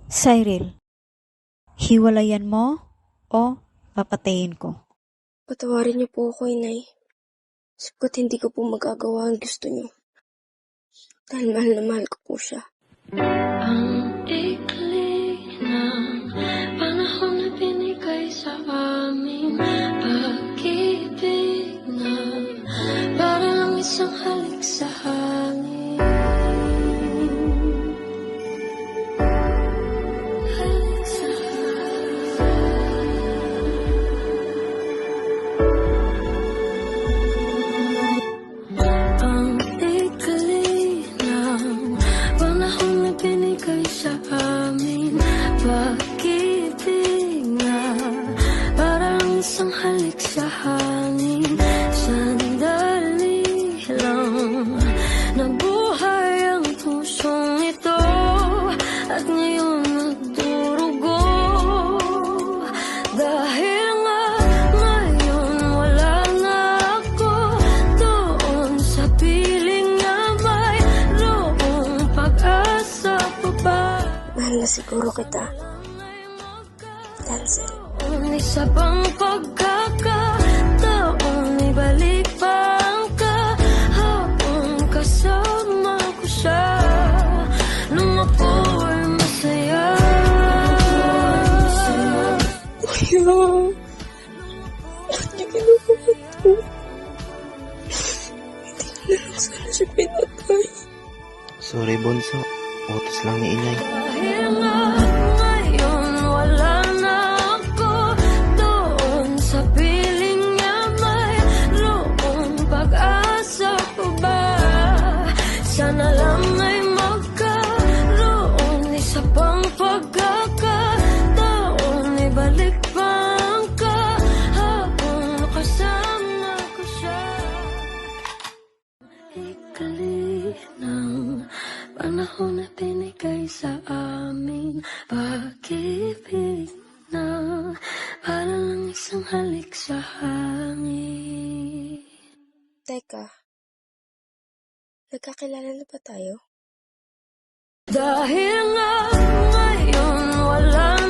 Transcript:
Cyril, hiwalayan mo o papatayin ko? Patawarin niyo po ako, Inay. Sapagkat hindi ko po magagawa ang gusto niyo. Dahil mahal na mahal ko po siya. Ang ikli ng panahon na binigay sa amin, pag-ibig na para lang isang halik sa hangin. Halik sa ang ikli ng panahon na binigay sa amin, pag-ibig na para lang isang halik sa hangin. Sandali lang nabuhay ang pusong ito at ngayon nagdurugo. Dahil nga ngayon wala na ako doon sa piling na mayroong pag-asa pa ba. Mahal na siguro kita. Dahil sa'yo. Isa pang pagkakataon, ibalik pa ang kahapon, kasama ko siya nung ako'y masaya. Kuya, ba't niyo ginawa ito? Hindi ko na lang sana siya pinatay. Sorry, Bonso. Utos lang ni Inay. Dahil nga ngayon wala na ako doon sa piling niya, mayroong pag-asa pa ba? Sana lang ay magkaroon isa pang pagkakataon, ibalik pa ang kahapon, kasama ko siya. Ikli ng panahon na binigay sa amin, pag-ibig na para lang isang halik sa hangin. Teka, nagkakilala na ba tayo? Dahil nga ngayon wala